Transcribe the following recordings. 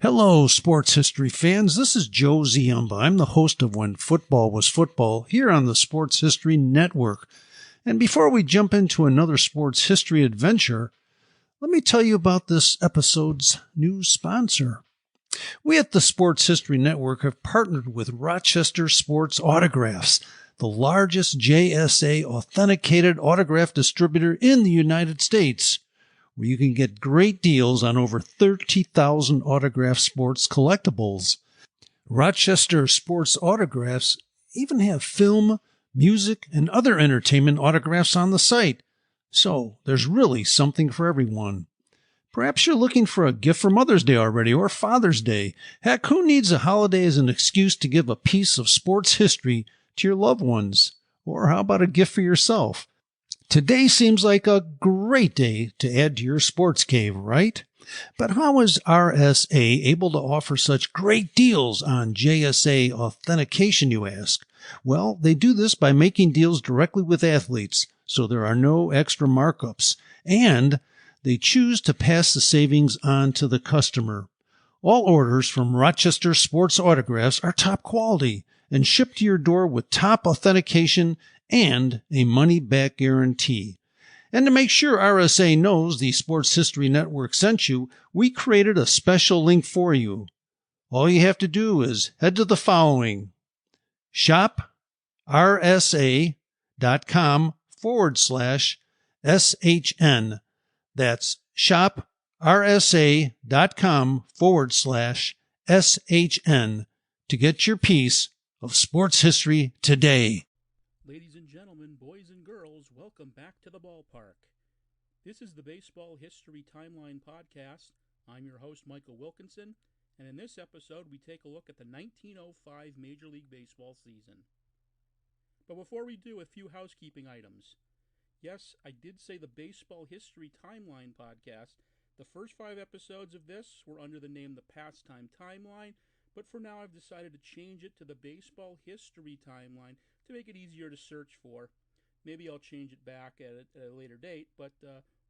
Hello, sports history fans. This is Joe Ziumba. I'm the host of When Football Was Football here on the Sports History Network. And before we jump into another sports history adventure, let me tell you about this episode's new sponsor. We at the Sports History Network have partnered with Rochester Sports Autographs, the largest JSA authenticated autograph distributor in the United States, where you can get great deals on over 30,000 autographed sports collectibles. Rochester Sports Autographs even have film, music, and other entertainment autographs on the site, so there's really something for everyone. Perhaps you're looking for a gift for Mother's Day already or Father's Day. Heck, who needs a holiday as an excuse to give a piece of sports history to your loved ones? Or how about a gift for yourself? Today seems like a great day to add to your sports cave, right? But how is RSA able to offer such great deals on JSA authentication, you ask? Well, they do this by making deals directly with athletes, so there are no extra markups, and they choose to pass the savings on to the customer. All orders from Rochester Sports Autographs are top quality and shipped to your door with top authentication and a money-back guarantee. And to make sure RSA knows the Sports History Network sent you, we created a special link for you. All you have to do is head to the following: shoprsa.com/SHN. That's shoprsa.com/SHN to get your piece of sports history today. Ladies and gentlemen, boys and girls, welcome back to the ballpark. This is the Baseball History Timeline Podcast. I'm your host, Michael Wilkinson, and in this episode, we take a look at the 1905 Major League Baseball season. But before we do, a few housekeeping items. Yes, I did say the Baseball History Timeline Podcast. The first 5 episodes of this were under the name The Pastime Timeline, but for now I've decided to change it to the Baseball History Timeline to make it easier to search for. Maybe I'll change it back at a later date, but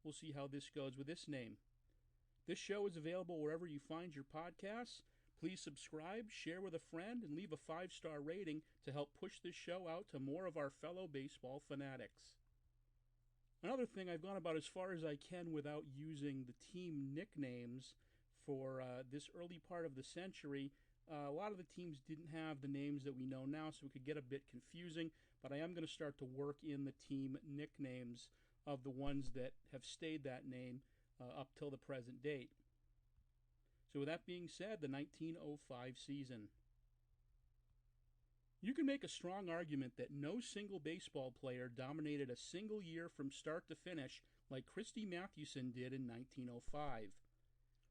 we'll see how this goes with this name. This show is available wherever you find your podcasts. Please subscribe, share with a friend, and leave a 5-star rating to help push this show out to more of our fellow baseball fanatics. Another thing, I've gone about as far as I can without using the team nicknames for this early part of the century. A lot of the teams didn't have the names that we know now, so it could get a bit confusing, but I am going to start to work in the team nicknames of the ones that have stayed that name up till the present date. So with that being said, the 1905 season. You can make a strong argument that no single baseball player dominated a single year from start to finish like Christy Mathewson did in 1905.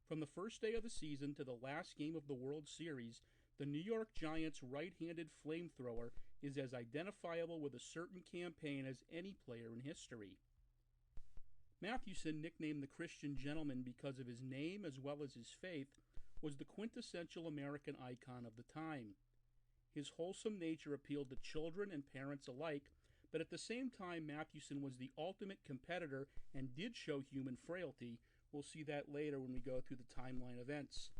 From the first day of the season to the last game of the World Series, the New York Giants' right-handed flamethrower is as identifiable with a certain campaign as any player in history. Mathewson, nicknamed the Christian Gentleman because of his name as well as his faith, was the quintessential American icon of the time. His wholesome nature appealed to children and parents alike, but at the same time Mathewson was the ultimate competitor and did show human frailty. We'll see that later when we go through the timeline events.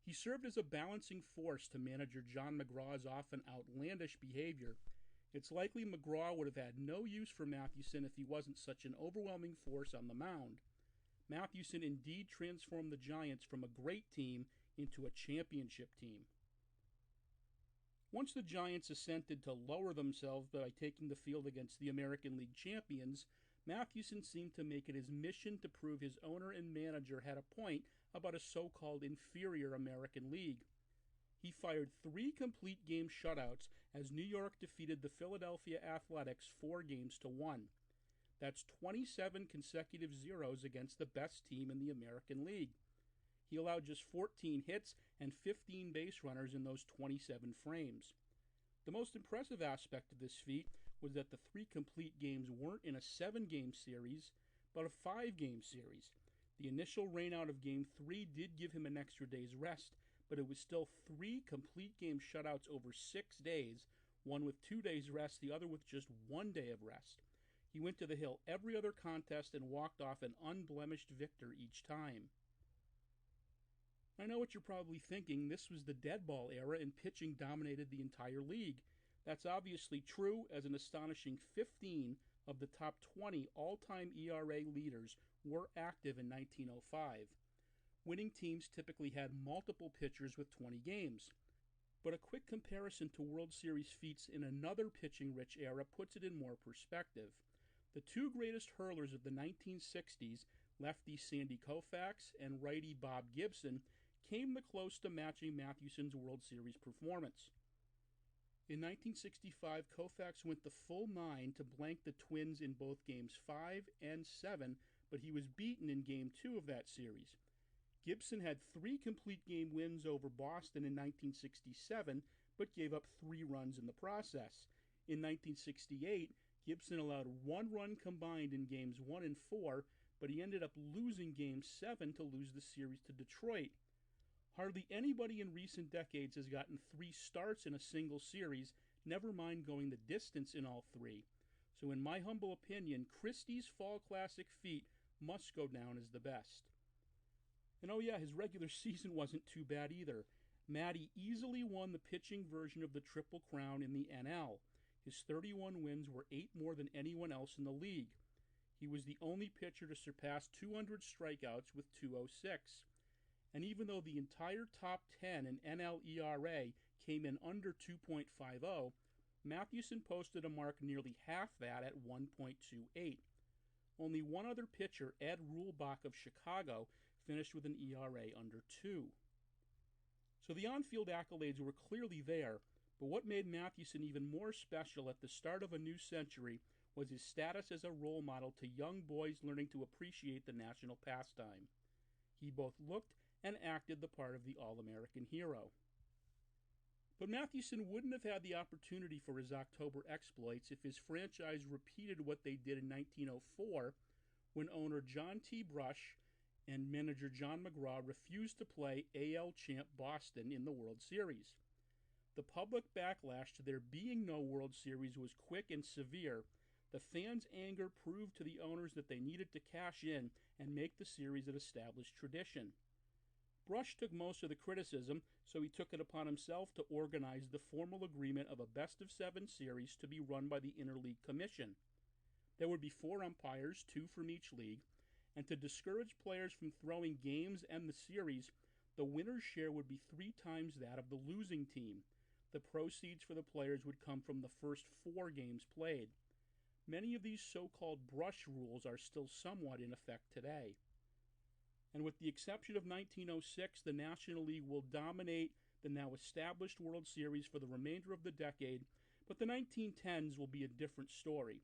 He served as a balancing force to manager John McGraw's often outlandish behavior. It's likely McGraw would have had no use for Mathewson if he wasn't such an overwhelming force on the mound. Mathewson indeed transformed the Giants from a great team into a championship team. Once the Giants assented to lower themselves by taking the field against the American League champions, Mathewson seemed to make it his mission to prove his owner and manager had a point about a so-called inferior American League. He fired 3 complete game shutouts as New York defeated the Philadelphia Athletics 4-1. That's 27 consecutive zeros against the best team in the American League. He allowed just 14 hits and 15 base runners in those 27 frames. The most impressive aspect of this feat was that the 3 complete games weren't in a 7-game series, but a 5-game series. The initial rainout of Game 3 did give him an extra day's rest, but it was still 3 complete game shutouts over 6 days, one with 2 days rest, the other with just 1 day of rest. He went to the hill every other contest and walked off an unblemished victor each time. I know what you're probably thinking. This was the dead ball era and pitching dominated the entire league. That's obviously true, as an astonishing 15 of the top 20 all-time ERA leaders were active in 1905. Winning teams typically had multiple pitchers with 20 games. But a quick comparison to World Series feats in another pitching-rich era puts it in more perspective. The two greatest hurlers of the 1960s, lefty Sandy Koufax and righty Bob Gibson, came the close to matching Mathewson's World Series performance. In 1965, Koufax went the full 9 to blank the Twins in both Games 5 and 7, but he was beaten in Game 2 of that series. Gibson had 3 complete game wins over Boston in 1967, but gave up 3 runs in the process. In 1968, Gibson allowed 1 run combined in Games 1 and 4, but he ended up losing Game 7 to lose the series to Detroit. Hardly anybody in recent decades has gotten 3 starts in a single series, never mind going the distance in all 3. So in my humble opinion, Christie's Fall Classic feat must go down as the best. And oh yeah, his regular season wasn't too bad either. Matty easily won the pitching version of the Triple Crown in the NL. His 31 wins were 8 more than anyone else in the league. He was the only pitcher to surpass 200 strikeouts with 206. And even though the entire top 10 in NL ERA came in under 2.50, Mathewson posted a mark nearly half that at 1.28. Only one other pitcher, Ed Rulebach of Chicago, finished with an ERA under 2. So the on-field accolades were clearly there, but what made Mathewson even more special at the start of a new century was his status as a role model to young boys learning to appreciate the national pastime. He both looked and acted the part of the All-American hero. But Mathewson wouldn't have had the opportunity for his October exploits if his franchise repeated what they did in 1904 when owner John T. Brush and manager John McGraw refused to play AL champ Boston in the World Series. The public backlash to there being no World Series was quick and severe. The fans' anger proved to the owners that they needed to cash in and make the series an established tradition. Brush took most of the criticism, so he took it upon himself to organize the formal agreement of a best-of-7 series to be run by the Interleague Commission. There would be 4 umpires, 2 from each league, and to discourage players from throwing games and the series, the winner's share would be 3 times that of the losing team. The proceeds for the players would come from the first 4 games played. Many of these so-called Brush rules are still somewhat in effect today. And with the exception of 1906, the National League will dominate the now established World Series for the remainder of the decade, but the 1910s will be a different story.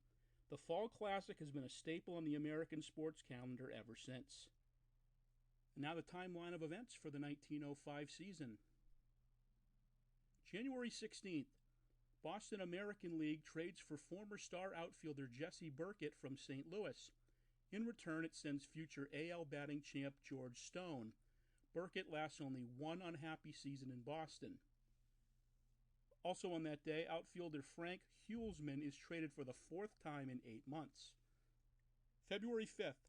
The Fall Classic has been a staple on the American sports calendar ever since. And now the timeline of events for the 1905 season. January 16th, Boston American League trades for former star outfielder Jesse Burkett from St. Louis. In return, it sends future AL batting champ George Stone. Burkett lasts only 1 unhappy season in Boston. Also on that day, outfielder Frank Hulsman is traded for the 4th time in 8 months. February 5th,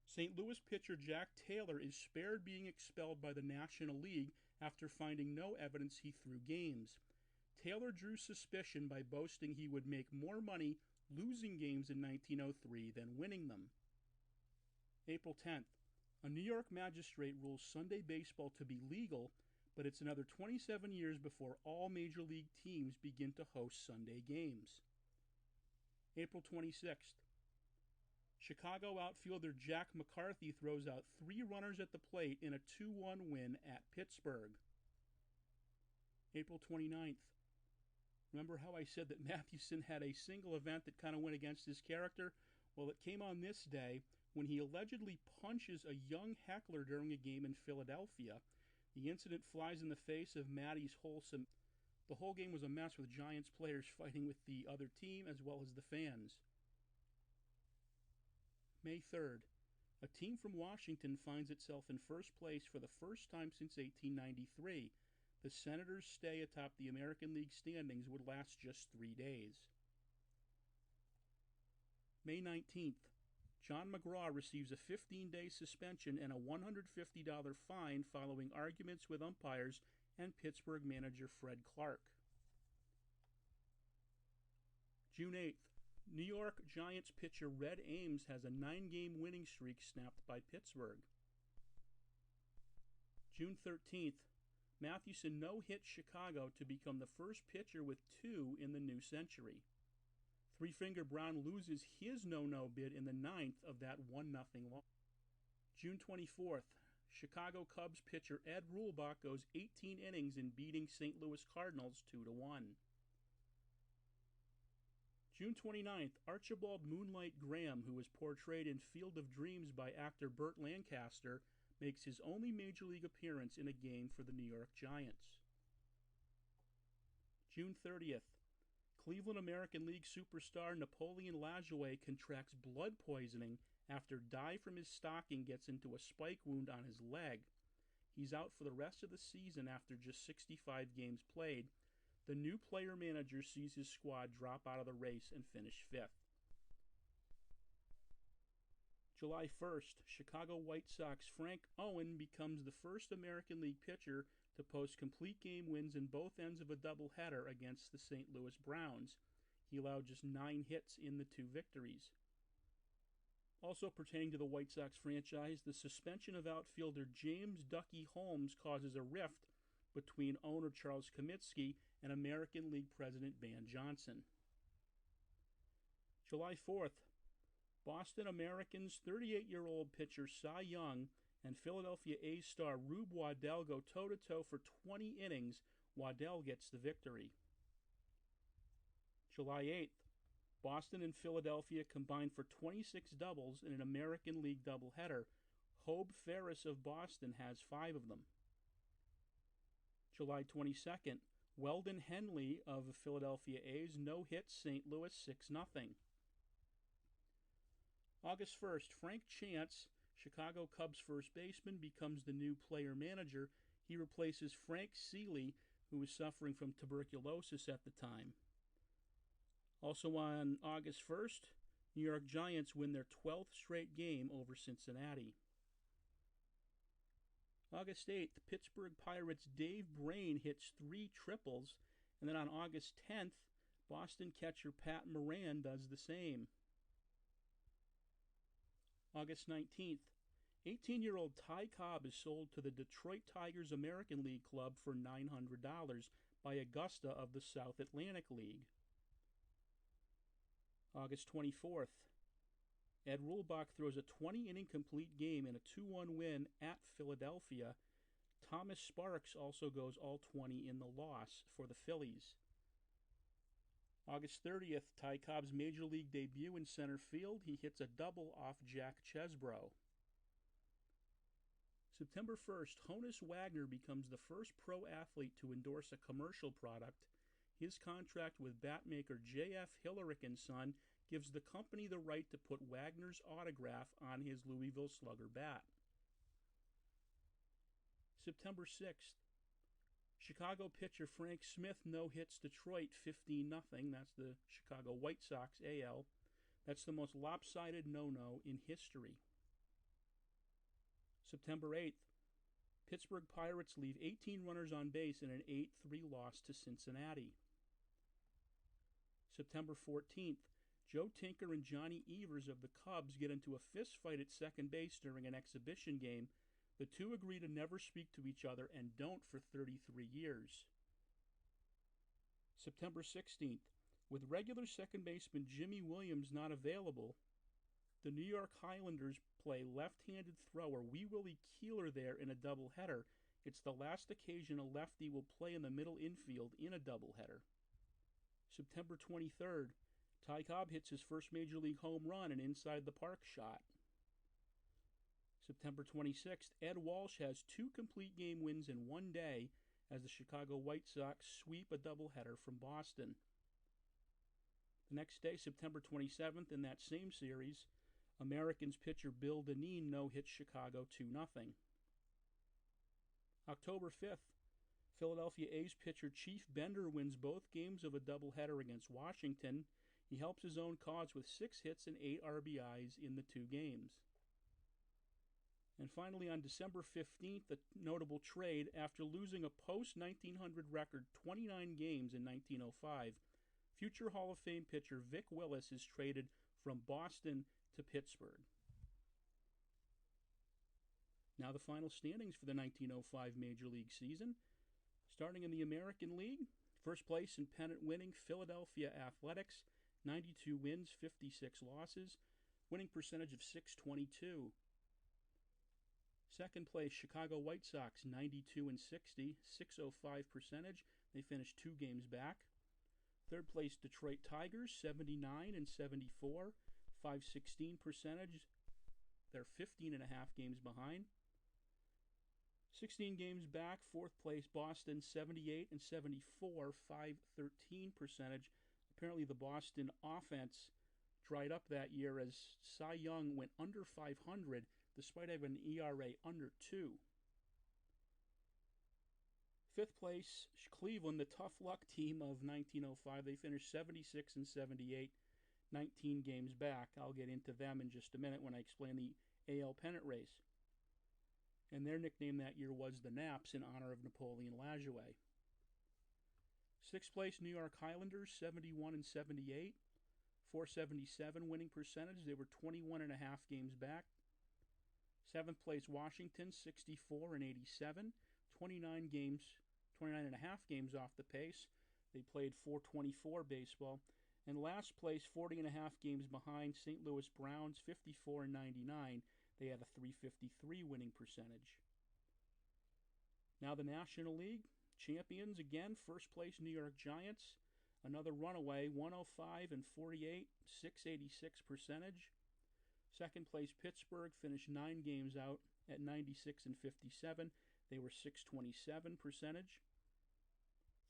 St. Louis pitcher Jack Taylor is spared being expelled by the National League after finding no evidence he threw games. Taylor drew suspicion by boasting he would make more money losing games in 1903 than winning them. April 10th, a New York magistrate rules Sunday baseball to be legal, but it's another 27 years before all major league teams begin to host Sunday games. April 26th, Chicago outfielder Jack McCarthy throws out 3 runners at the plate in a 2-1 win at Pittsburgh. April 29th, remember how I said that Mathewson had a single event that kind of went against his character? Well, it came on this day when he allegedly punches a young heckler during a game in Philadelphia. The incident flies in the face of Matty's wholesome. The whole game was a mess with Giants players fighting with the other team as well as the fans. May 3rd, a team from Washington finds itself in first place for the first time since 1893. The Senators' stay atop the American League standings would last just 3 days. May 19th, John McGraw receives a 15-day suspension and a $150 fine following arguments with umpires and Pittsburgh manager Fred Clark. June 8th, New York Giants pitcher Red Ames has a 9-game winning streak snapped by Pittsburgh. June 13th, Mathewson no-hit Chicago to become the first pitcher with 2 in the new century. Three-Finger Brown loses his no-no bid in the 9th of that 1-0 loss. June 24th, Chicago Cubs pitcher Ed Rulebach goes 18 innings in beating St. Louis Cardinals 2-1. June 29th, Archibald Moonlight Graham, who was portrayed in Field of Dreams by actor Burt Lancaster, makes his only Major League appearance in a game for the New York Giants. June 30th, Cleveland American League superstar Napoleon Lajoie contracts blood poisoning after dye from his stocking gets into a spike wound on his leg. He's out for the rest of the season after just 65 games played. The new player manager sees his squad drop out of the race and finish 5th. July 1st, Chicago White Sox Frank Owen becomes the first American League pitcher to post complete game wins in both ends of a doubleheader against the St. Louis Browns. He allowed just 9 hits in the 2 victories. Also pertaining to the White Sox franchise, the suspension of outfielder James Ducky Holmes causes a rift between owner Charles Comiskey and American League President Van Johnson. July 4th, Boston Americans 38-year-old pitcher Cy Young and Philadelphia A's star Rube Waddell go toe-to-toe for 20 innings. Waddell gets the victory. July 8th, Boston and Philadelphia combine for 26 doubles in an American League doubleheader. Hobe Ferris of Boston has 5 of them. July 22nd, Weldon Henley of the Philadelphia A's no-hits St. Louis 6-0. August 1st, Frank Chance, Chicago Cubs first baseman, becomes the new player manager. He replaces Frank Seeley, who was suffering from tuberculosis at the time. Also on August 1st, New York Giants win their 12th straight game over Cincinnati. August 8th, Pittsburgh Pirates' Dave Brain hits 3 triples, and then on August 10th, Boston catcher Pat Moran does the same. August 19th, 18-year-old Ty Cobb is sold to the Detroit Tigers American League Club for $900 by Augusta of the South Atlantic League. August 24th, Ed Rulebach throws a 20-inning complete game in a 2-1 win at Philadelphia. Thomas Sparks also goes all 20 in the loss for the Phillies. August 30th, Ty Cobb's Major League debut in center field. He hits a double off Jack Chesbro. September 1st, Honus Wagner becomes the first pro athlete to endorse a commercial product. His contract with batmaker J.F. Hillerick & Son gives the company the right to put Wagner's autograph on his Louisville Slugger bat. September 6th, Chicago pitcher Frank Smith no-hits Detroit 15-0. That's the Chicago White Sox AL. That's the most lopsided no-no in history. September 8th, Pittsburgh Pirates leave 18 runners on base in an 8-3 loss to Cincinnati. September 14th, Joe Tinker and Johnny Evers of the Cubs get into a fist fight at second base during an exhibition game. The two agree to never speak to each other and don't for 33 years. September 16th, with regular second baseman Jimmy Williams not available, the New York Highlanders play left-handed thrower Wee Willie Keeler there in a doubleheader. It's the last occasion a lefty will play in the middle infield in a doubleheader. September 23rd, Ty Cobb hits his first Major League home run, an inside-the-park shot. September 26th, Ed Walsh has 2 complete game wins in one day as the Chicago White Sox sweep a doubleheader from Boston. The next day, September 27th, in that same series, Americans pitcher Bill Dineen no-hits Chicago 2-0. October 5th, Philadelphia A's pitcher Chief Bender wins both games of a doubleheader against Washington. He helps his own cause with 6 hits and 8 RBIs in the 2 games. And finally, on December 15th, a notable trade. After losing a post-1900 record 29 games in 1905, future Hall of Fame pitcher Vic Willis is traded from Boston to Pittsburgh. Now the final standings for the 1905 Major League season. Starting in the American League, first place in pennant-winning Philadelphia Athletics, 92 wins, 56 losses, winning percentage of .622. Second place, Chicago White Sox, 92 and 60, .605 percentage. They finished 2 games back. Third place, Detroit Tigers, 79 and 74, .516 percentage. They're 15 and a half games behind. 16 games back, fourth place, Boston, 78 and 74, .513 percentage. Apparently the Boston offense dried up that year as Cy Young went under 500 despite having an ERA under 2. Fifth place, Cleveland, the tough luck team of 1905. They finished 76 and 78, 19 games back. I'll get into them in just a minute when I explain the AL pennant race. And their nickname that year was the Naps in honor of Napoleon Lajoie. Sixth place, New York Highlanders, 71 and 78, .477 winning percentage. They were 21 and a half games back. Seventh place, Washington, 64 and 87, 29 and a half games off the pace. They played .424 baseball. And last place, 40 and a half games behind, St. Louis Browns, 54 and 99. They had a .353 winning percentage. Now the National League champions again. First place, New York Giants. Another runaway, 105 and 48, .686 percentage. Second place, Pittsburgh, finished 9 games out at 96 and 57. They were .627 percentage.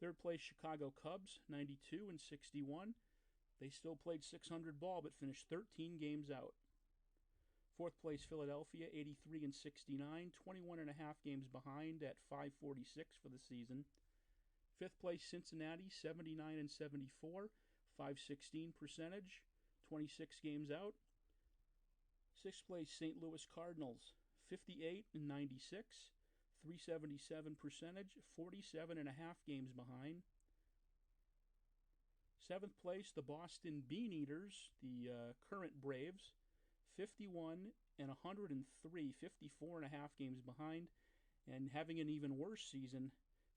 Third place, Chicago Cubs, 92 and 61. They still played .600 ball but finished 13 games out. Fourth place, Philadelphia, 83 and 69, 21 and a half games behind at .546 for the season. Fifth place, Cincinnati, 79 and 74, .516 percentage, 26 games out. Sixth place, St. Louis Cardinals, 58 and 96, .377 percentage, 47 and a half games behind. Seventh place, the Boston Beaneaters, the current Braves, 51 and 103, 54 and a half games behind, and having an even worse season,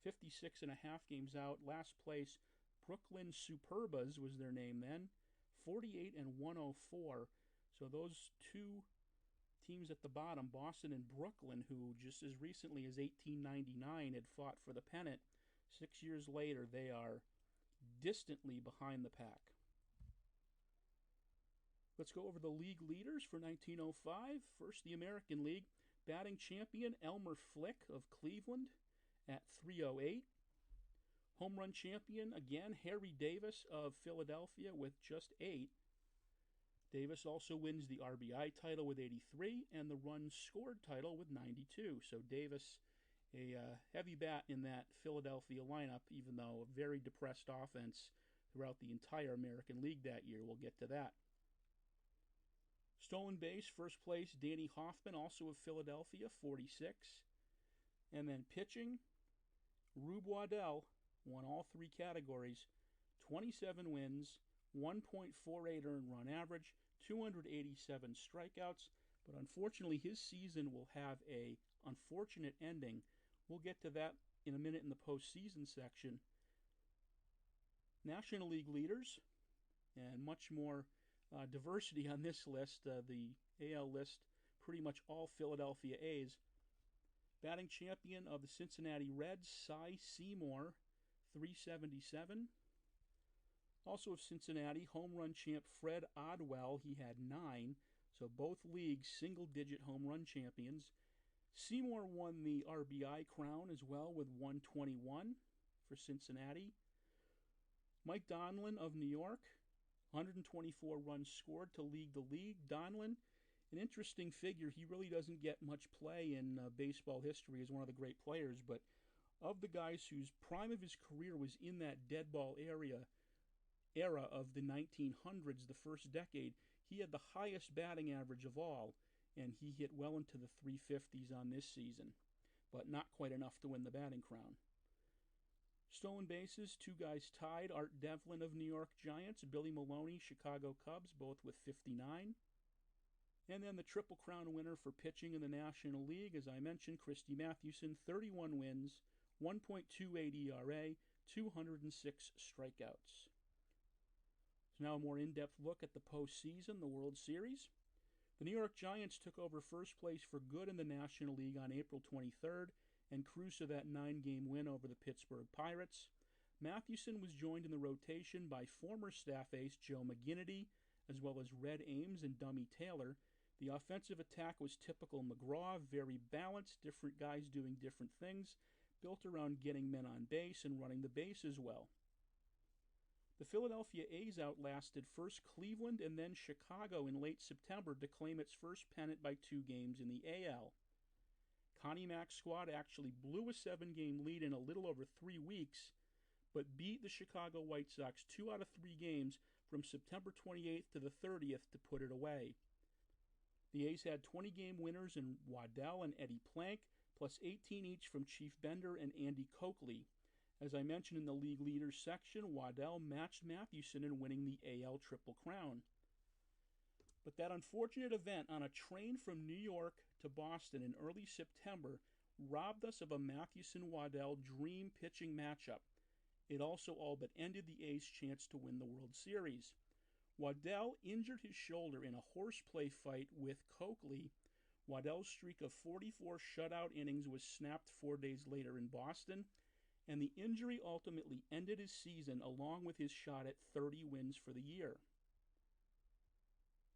56 and a half games out. Last place, Brooklyn Superbas was their name then, 48 and 104. So those two teams at the bottom, Boston and Brooklyn, who just as recently as 1899 had fought for the pennant, 6 years later they are distantly behind the pack. Let's go over the league leaders for 1905. First, the American League. Batting champion Elmer Flick of Cleveland at .308. Home run champion, again, Harry Davis of Philadelphia with just 8. Davis also wins the RBI title with 83 and the runs scored title with 92. So Davis, a heavy bat in that Philadelphia lineup, even though a very depressed offense throughout the entire American League that year. We'll get to that. Stolen base, first place, Danny Hoffman, also of Philadelphia, 46. And then pitching, Rube Waddell won all 3 categories, 27 wins, 1.48 earned run average, 287 strikeouts, but unfortunately his season will have a unfortunate ending. We'll get to that in a minute in the postseason section. National League leaders, and much more diversity on this list. The AL list, pretty much all Philadelphia A's. Batting champion of the Cincinnati Reds, Cy Seymour, 377. Also of Cincinnati, home run champ Fred Odwell, he had 9. So both leagues single-digit home run champions. Seymour won the RBI crown as well with 121 for Cincinnati. Mike Donlin of New York, 124 runs scored to lead the league. Donlin, an interesting figure. He really doesn't get much play in baseball history as one of the great players, but of the guys whose prime of his career was in that dead ball area, era of the 1900s, the first decade, he had the highest batting average of all, and he hit well into the 350s on this season, but not quite enough to win the batting crown. Stolen bases, two guys tied, Art Devlin of New York Giants, Billy Maloney, Chicago Cubs, both with 59. And then the Triple Crown winner for pitching in the National League, as I mentioned, Christy Mathewson, 31 wins, 1.28 ERA, 206 strikeouts. So now a more in-depth look at the postseason, the World Series. The New York Giants took over first place for good in the National League on April 23rd and cruised to that 9-game win over the Pittsburgh Pirates. Mathewson was joined in the rotation by former staff ace Joe McGinnity, as well as Red Ames and Dummy Taylor. The offensive attack was typical McGraw, very balanced, different guys doing different things, built around getting men on base and running the bases well. The Philadelphia A's outlasted first Cleveland and then Chicago in late September to claim its first pennant by 2 games in the AL. Connie Mack's squad actually blew a 7-game lead in a little over 3 weeks, but beat the Chicago White Sox 2 out of 3 games from September 28th to the 30th to put it away. The A's had 20-game winners in Waddell and Eddie Plank, plus 18 each from Chief Bender and Andy Coakley. As I mentioned in the league leaders section, Waddell matched Mathewson in winning the AL Triple Crown. But that unfortunate event on a train from New York to Boston in early September robbed us of a Mathewson-Waddell dream pitching matchup. It also all but ended the A's chance to win the World Series. Waddell injured his shoulder in a horseplay fight with Coakley. Waddell's streak of 44 shutout innings was snapped 4 days later in Boston, and the injury ultimately ended his season along with his shot at 30 wins for the year.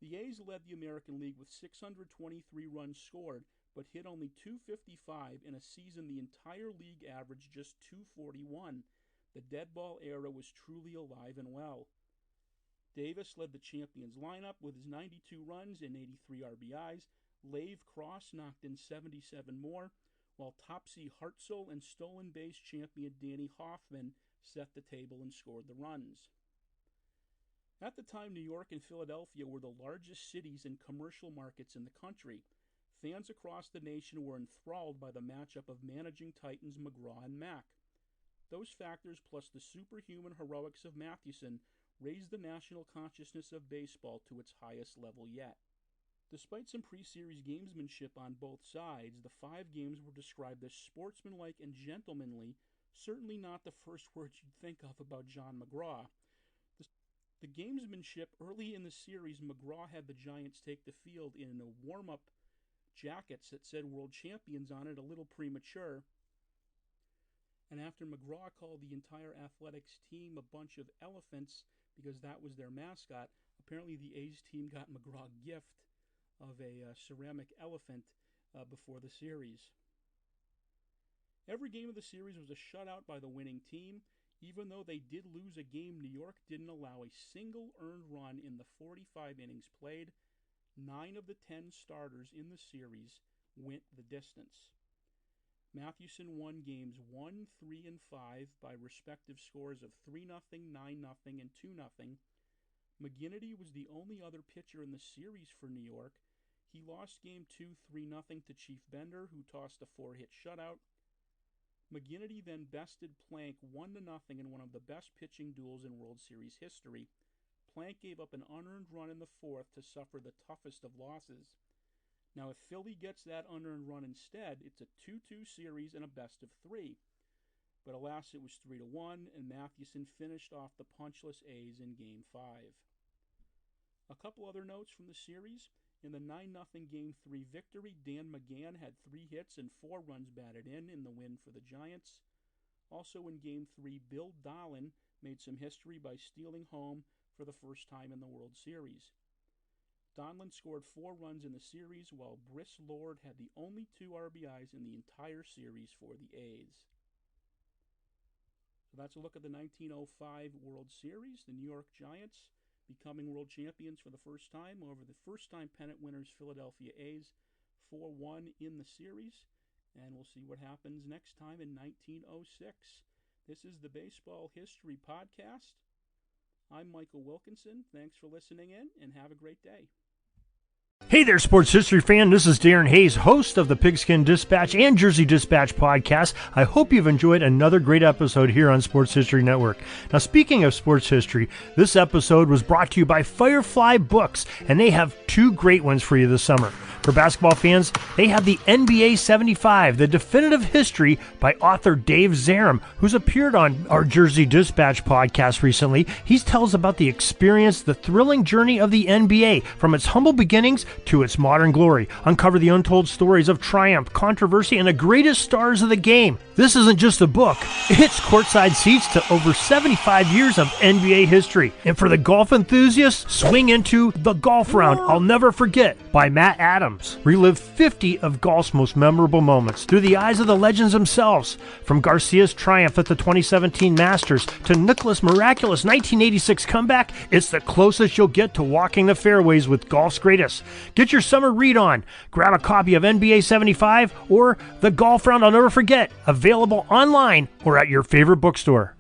The A's led the American League with 623 runs scored, but hit only 255 in a season the entire league averaged just 241. The dead ball era was truly alive and well. Davis led the champions lineup with his 92 runs and 83 RBIs. Lave Cross knocked in 77 more, while Topsy Hartzell and stolen base champion Danny Hoffman set the table and scored the runs. At the time, New York and Philadelphia were the largest cities and commercial markets in the country. Fans across the nation were enthralled by the matchup of managing titans McGraw and Mack. Those factors, plus the superhuman heroics of Mathewson, raised the national consciousness of baseball to its highest level yet. Despite some pre-series gamesmanship on both sides, the 5 games were described as sportsmanlike and gentlemanly, certainly not the first words you'd think of about John McGraw. The gamesmanship early in the series, McGraw had the Giants take the field in a warm-up jackets that said World Champions on it, a little premature. And after McGraw called the entire athletics team a bunch of elephants because that was their mascot, apparently the A's team got McGraw a gift of a ceramic elephant before the series. Every game of the series was a shutout by the winning team. Even though they did lose a game, New York didn't allow a single earned run in the 45 innings played. 9 of the 10 starters in the series went the distance. Mathewson won games 1, 3, and 5 by respective scores of 3-0, 9-0, and 2-0. McGinnity was the only other pitcher in the series for New York. He lost game 2, 3-0 to Chief Bender, who tossed a 4-hit shutout. McGinnity then bested Plank 1-0 in one of the best pitching duels in World Series history. Plank gave up an unearned run in the 4th to suffer the toughest of losses. Now, if Philly gets that unearned run instead, it's a 2-2 series and a best-of-3. But alas, it was 3-1, and Mathewson finished off the punchless A's in Game 5. A couple other notes from the series. In the 9-0 Game 3 victory, Dan McGann had 3 hits and 4 runs batted in the win for the Giants. Also in Game 3, Bill Dahlin made some history by stealing home for the first time in the World Series. Donlin scored 4 runs in the series, while Briss Lord had the only 2 RBIs in the entire series for the A's. So that's a look at the 1905 World Series. The New York Giants becoming world champions for the first time over the first-time pennant winners Philadelphia A's, 4-1 in the series. And we'll see what happens next time in 1906. This is the Baseball History Podcast. I'm Michael Wilkinson. Thanks for listening in, and have a great day. Hey there, sports history fan. This is Darren Hayes, host of the Pigskin Dispatch and Jersey Dispatch podcast. I hope you've enjoyed another great episode here on Sports History Network. Now, speaking of sports history, this episode was brought to you by Firefly Books, and they have two great ones for you this summer. For basketball fans, they have the NBA 75, the definitive history by author Dave Zarum, who's appeared on our Jersey Dispatch podcast recently. He tells about the experience, the thrilling journey of the NBA, from its humble beginnings to its modern glory. Uncover the untold stories of triumph, controversy, and the greatest stars of the game. This isn't just a book. It's courtside seats to over 75 years of NBA history. And for the golf enthusiasts, swing into The Golf Round I'll Never Forget by Matt Adams. Relive 50 of golf's most memorable moments through the eyes of the legends themselves. From Garcia's triumph at the 2017 Masters to Nicklaus' miraculous 1986 comeback, it's the closest you'll get to walking the fairways with golf's greatest. Get your summer read on. Grab a copy of NBA 75 or The Golf Round I'll Never Forget, available online or at your favorite bookstore.